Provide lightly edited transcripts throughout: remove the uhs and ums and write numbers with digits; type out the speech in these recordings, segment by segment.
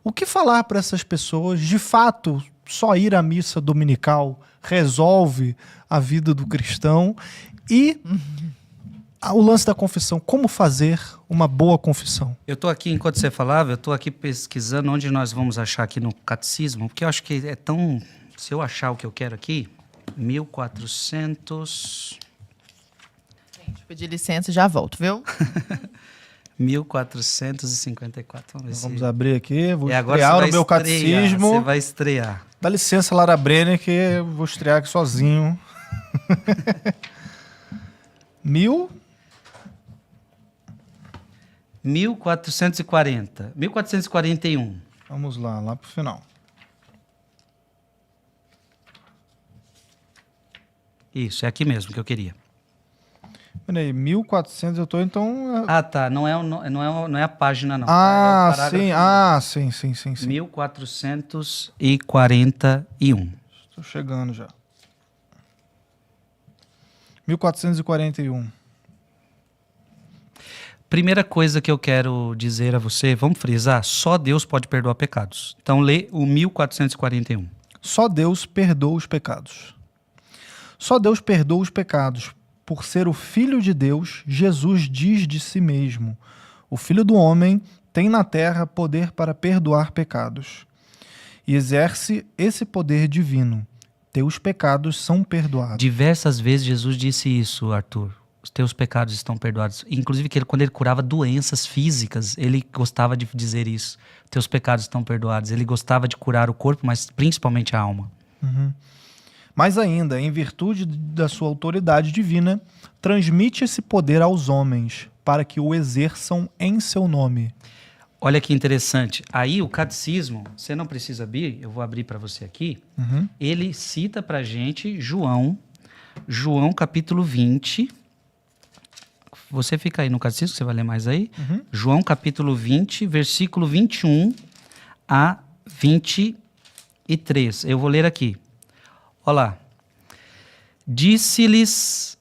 O que falar para essas pessoas? De fato, só ir à missa dominical resolve a vida do cristão? E o lance da confissão, como fazer uma boa confissão? Eu estou aqui, enquanto você falava, eu estou aqui pesquisando onde nós vamos achar aqui no catecismo, porque eu acho que é tão... Se eu achar o que eu quero aqui, 1400... Gente, pedir licença e já volto, viu? 1454. Vamos abrir aqui, vou agora estrear você vai no meu estrear, catecismo. Você vai estrear. Dá licença, Lara Brenner, que eu vou estrear aqui sozinho. 1440. 1441. Vamos lá pro final. Isso, é aqui mesmo que eu queria. Peraí, 1400 eu tô, então... Ah, tá. Não é a página, não. Ah, tá? É sim. sim. 1441. Estou chegando já. 1441. Primeira coisa que eu quero dizer a você, vamos frisar, só Deus pode perdoar pecados. Então lê o 1441. Só Deus perdoa os pecados. Só Deus perdoa os pecados. Por ser o Filho de Deus, Jesus diz de si mesmo: o Filho do Homem tem na terra poder para perdoar pecados. E exerce esse poder divino. Teus pecados são perdoados. Diversas vezes Jesus disse isso, Arthur. Os teus pecados estão perdoados. Inclusive, quando ele curava doenças físicas, ele gostava de dizer isso. Teus pecados estão perdoados. Ele gostava de curar o corpo, mas principalmente a alma. Uhum. Mais ainda, em virtude da sua autoridade divina, transmite esse poder aos homens, para que o exerçam em seu nome. Olha que interessante. Aí o catecismo, você não precisa abrir, eu vou abrir para você aqui. Uhum. Ele cita para a gente João capítulo 20. Você fica aí no catecismo, você vai ler mais aí. Uhum. João capítulo 20, versículo 21 a 23. Eu vou ler aqui. Olha lá. Disse-lhes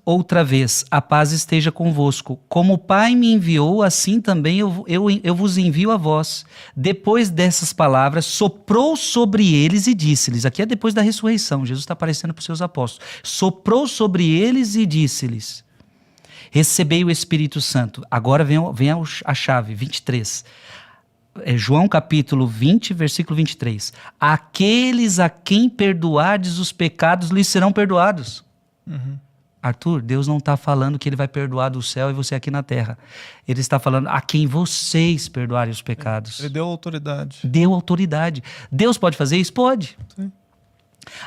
outra vez, a paz esteja convosco. Como o Pai me enviou, assim também eu vos envio a vós. Depois dessas palavras, soprou sobre eles e disse-lhes, aqui é depois da ressurreição, Jesus está aparecendo para os seus apóstolos. Soprou sobre eles e disse-lhes, recebei o Espírito Santo. Agora vem a chave, 23. João capítulo 20, versículo 23. Aqueles a quem perdoardes os pecados lhes serão perdoados. Uhum. Arthur, Deus não está falando que ele vai perdoar do céu e você aqui na terra. Ele está falando a quem vocês perdoarem os pecados. Ele deu autoridade. Deu autoridade. Deus pode fazer isso? Pode. Sim.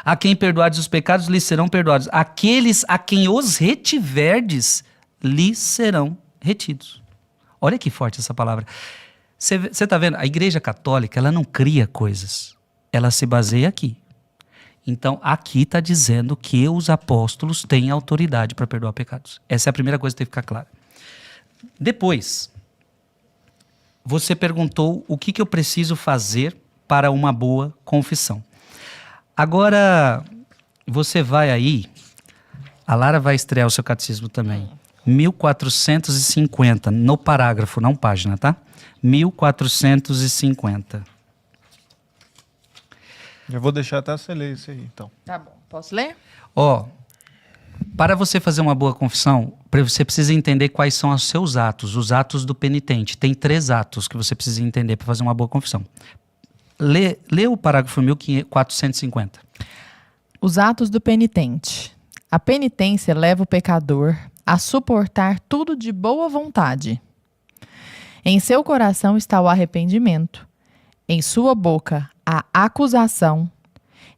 A quem perdoardes os pecados lhes serão perdoados. Aqueles a quem os retiverdes lhes serão retidos. Olha que forte essa palavra. Você está vendo? A Igreja Católica, ela não cria coisas. Ela se baseia aqui. Então, aqui está dizendo que os apóstolos têm autoridade para perdoar pecados. Essa é a primeira coisa que tem que ficar clara. Depois, você perguntou o que eu preciso fazer para uma boa confissão. Agora, você vai aí, a Lara vai estrear o seu catecismo também. 1450, no parágrafo, não página, tá? 1450. Eu vou deixar até você ler isso aí, então. Tá bom. Posso ler? Para você fazer uma boa confissão, você precisa entender quais são os seus atos, os atos do penitente. Tem 3 atos que você precisa entender para fazer uma boa confissão. Lê o parágrafo 1450. Os atos do penitente. A penitência leva o pecador a suportar tudo de boa vontade. Em seu coração está o arrependimento. Em sua boca, a acusação.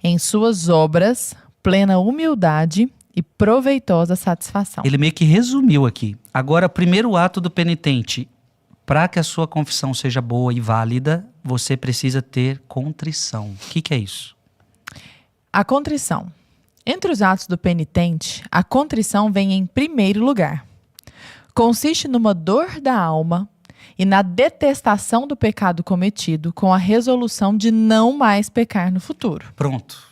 Em suas obras, plena humildade e proveitosa satisfação. Ele meio que resumiu aqui. Agora, o primeiro ato do penitente. Para que a sua confissão seja boa e válida, você precisa ter contrição. O que é isso? A contrição. Entre os atos do penitente, a contrição vem em primeiro lugar. Consiste numa dor da alma e na detestação do pecado cometido com a resolução de não mais pecar no futuro. Pronto.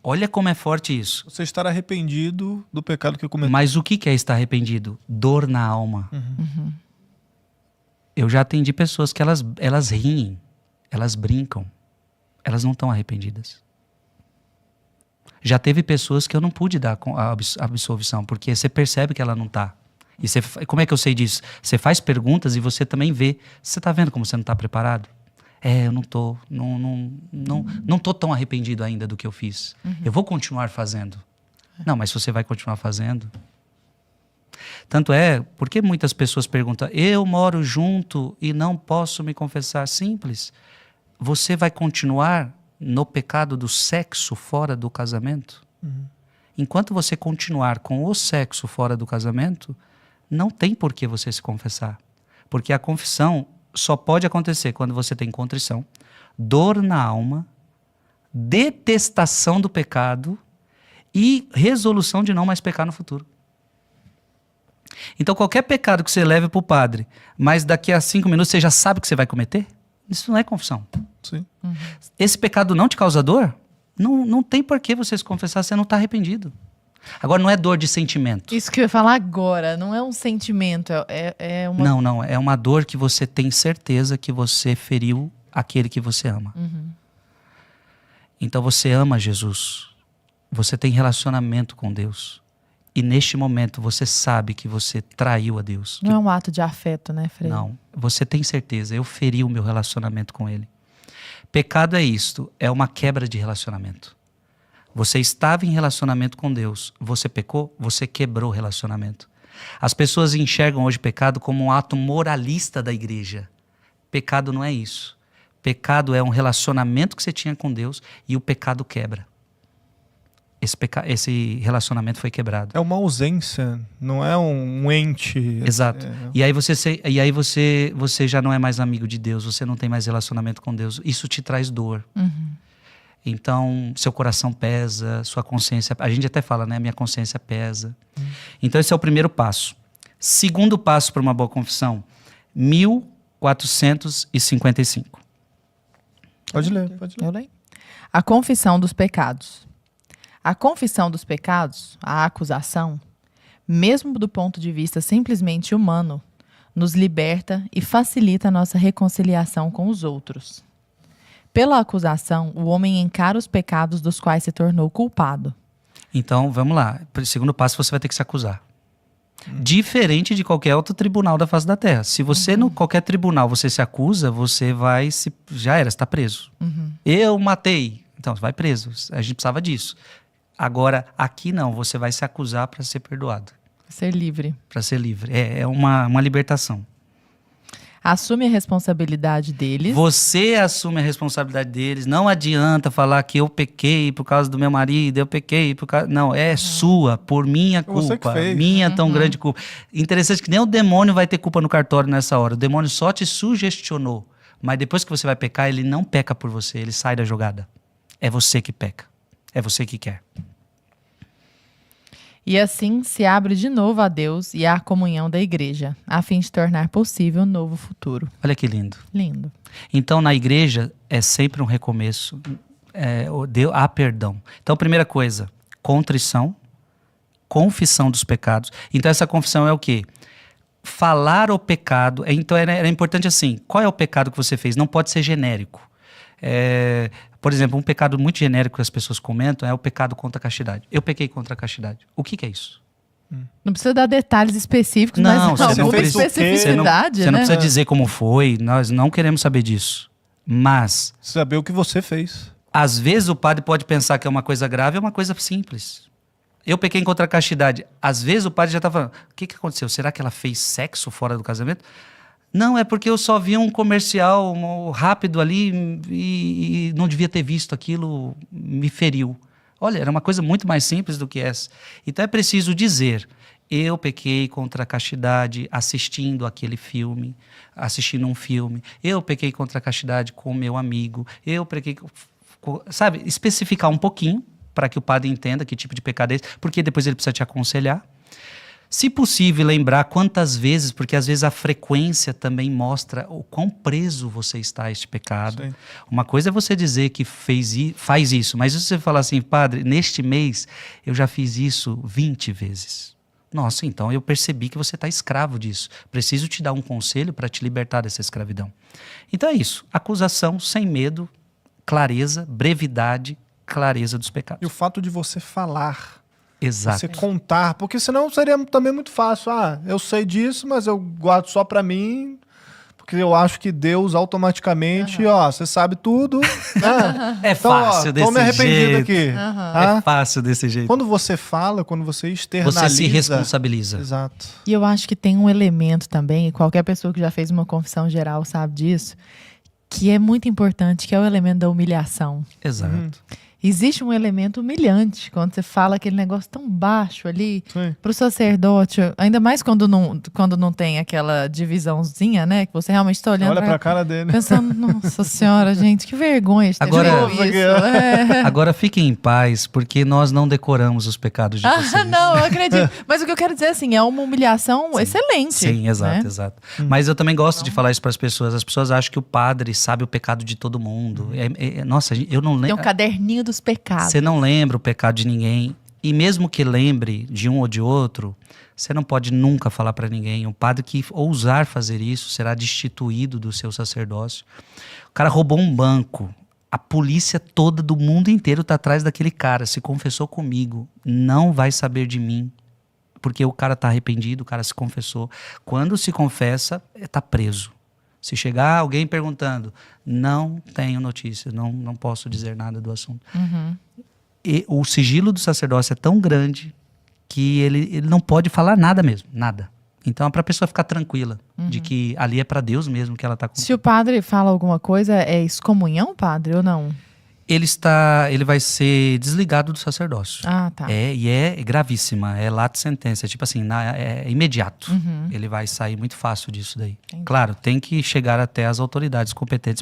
Olha como é forte isso. Você estar arrependido do pecado que cometeu. Mas o que é estar arrependido? Dor na alma. Uhum. Eu já atendi pessoas que elas riem, elas brincam, elas não estão arrependidas. Já teve pessoas que eu não pude dar a absolvição, porque você percebe que ela não está. E como é que eu sei disso? Você faz perguntas e você também vê. Você está vendo como você não está preparado? Eu não tô tão arrependido ainda do que eu fiz. Eu vou continuar fazendo. Não, mas você vai continuar fazendo. Tanto é, porque muitas pessoas perguntam, eu moro junto e não posso me confessar? Simples. Você vai continuar no pecado do sexo fora do casamento? Enquanto você continuar com o sexo fora do casamento, não tem por que você se confessar. Porque a confissão só pode acontecer quando você tem contrição, dor na alma, detestação do pecado e resolução de não mais pecar no futuro. Então, qualquer pecado que você leve para o padre, mas daqui a 5 minutos você já sabe que você vai cometer, isso não é confissão. Sim. Esse pecado não te causa dor? Não tem por que você se confessar, você não está arrependido. Agora, não é dor de sentimento. Isso que eu ia falar agora, não é um sentimento, é uma... Não, é uma dor que você tem certeza que você feriu aquele que você ama. Então, você ama Jesus, você tem relacionamento com Deus. E neste momento você sabe que você traiu a Deus. Não é um ato de afeto, né, Frei? Não, você tem certeza, eu feri o meu relacionamento com Ele. Pecado é isto, é uma quebra de relacionamento. Você estava em relacionamento com Deus, você pecou, você quebrou o relacionamento. As pessoas enxergam hoje pecado como um ato moralista da igreja. Pecado não é isso. Pecado é um relacionamento que você tinha com Deus e o pecado quebra. Esse relacionamento foi quebrado. É uma ausência, não é um ente. Exato. E aí você já não é mais amigo de Deus, você não tem mais relacionamento com Deus. Isso te traz dor. Então, seu coração pesa, sua consciência... A gente até fala, né? Minha consciência pesa. Então, esse é o primeiro passo. Segundo passo para uma boa confissão, 1455. Pode ler. Eu leio. A confissão dos pecados. A confissão dos pecados, a acusação, mesmo do ponto de vista simplesmente humano, nos liberta e facilita a nossa reconciliação com os outros. Pela acusação, o homem encara os pecados dos quais se tornou culpado. Então, vamos lá. Segundo passo, você vai ter que se acusar. Diferente de qualquer outro tribunal da face da terra. Se você, no qualquer tribunal, você se acusa, você vai se... Já era, você está preso. Eu matei. Então, você vai preso. A gente precisava disso. Agora, aqui não. Você vai se acusar para ser perdoado. Ser livre. Para ser livre. É uma libertação. Assume a responsabilidade deles. Você assume a responsabilidade deles. Não adianta falar que eu pequei por causa do meu marido, eu pequei por causa... Não, é sua, por minha culpa. Minha tão grande culpa. Interessante que nem o demônio vai ter culpa no cartório nessa hora. O demônio só te sugestionou. Mas depois que você vai pecar, ele não peca por você, ele sai da jogada. É você que peca. É você que quer. E assim se abre de novo a Deus e à comunhão da igreja, a fim de tornar possível um novo futuro. Olha que lindo. Lindo. Então, na igreja, é sempre um recomeço. Há perdão. Então, primeira coisa, contrição, confissão dos pecados. Então, essa confissão é o quê? Falar o pecado. Então, era importante assim, qual é o pecado que você fez? Não pode ser genérico. Por exemplo, um pecado muito genérico que as pessoas comentam é o pecado contra a castidade. Eu pequei contra a castidade. O que é isso? Não precisa dar detalhes específicos, Não, mas você não alguma precisa- especificidade, Você não né? precisa dizer como foi, nós não queremos saber disso. Mas, Saber o que você fez. às vezes o padre pode pensar que é uma coisa grave, é uma coisa simples. Eu pequei contra a castidade. Às vezes o padre já está falando, o que aconteceu? Será que ela fez sexo fora do casamento? Não, é porque eu só vi um comercial rápido ali e não devia ter visto aquilo, me feriu. Olha, era uma coisa muito mais simples do que essa. Então é preciso dizer, eu pequei contra a castidade assistindo aquele filme, assistindo um filme. Eu pequei contra a castidade com o meu amigo. Eu pequei... Sabe, especificar um pouquinho para que o padre entenda que tipo de pecado é esse, porque depois ele precisa te aconselhar. Se possível, lembrar quantas vezes, porque às vezes a frequência também mostra o quão preso você está a este pecado. Sim. Uma coisa é você dizer que faz isso, mas se você falar assim, padre, neste mês eu já fiz isso 20 vezes. Nossa, então eu percebi que você está escravo disso. Preciso te dar um conselho para te libertar dessa escravidão. Então é isso. Acusação sem medo, clareza, brevidade, clareza dos pecados. E o fato de você falar, Exato. você contar, porque senão seria também muito fácil. Ah, eu sei disso, mas eu guardo só pra mim, porque eu acho que Deus automaticamente, ó, você sabe tudo. Né? É Então, fácil ó, desse tô me arrependido jeito. aqui. É fácil desse jeito. Quando você fala, quando você externaliza... Você se responsabiliza. Exato. E eu acho que tem um elemento também, e qualquer pessoa que já fez uma confissão geral sabe disso, que é muito importante, que é o elemento da humilhação. Exato. Existe um elemento humilhante quando você fala aquele negócio tão baixo ali Sim. pro sacerdote, ainda mais quando não tem aquela divisãozinha, né? Que você realmente está olhando Olha pra cara dele. pensando, nossa senhora, gente, que vergonha de ter Agora- feito isso. É. Agora fiquem em paz, porque nós não decoramos os pecados de vocês. Não, eu acredito. Mas o que eu quero dizer, assim, é uma humilhação excelente. Sim, exato, né? exato. Mas eu também gosto de falar isso para as pessoas. As pessoas acham que o padre sabe o pecado de todo mundo. Nossa, eu não Tem um lembro. caderninho dos pecados. Você não lembra o pecado de ninguém. E mesmo que lembre de um ou de outro, você não pode nunca falar para ninguém. O padre que ousar fazer isso será destituído do seu sacerdócio. O cara roubou um banco. A polícia toda do mundo inteiro está atrás daquele cara. Se confessou comigo, não vai saber de mim. Porque o cara está arrependido, o cara se confessou. Quando se confessa, está preso. Se chegar alguém perguntando, não tenho notícia, não posso dizer nada do assunto. E o sigilo do sacerdócio é tão grande que ele não pode falar nada mesmo, nada. Então é para a pessoa ficar tranquila de que ali é para Deus mesmo que ela está Se o padre fala alguma coisa, é excomunhão, padre, ou não? ele vai ser desligado do sacerdócio. Ah, tá. E é gravíssima, é lata sentença, é tipo assim, é imediato. Ele vai sair muito fácil disso daí. Entendi. Claro, tem que chegar até as autoridades competentes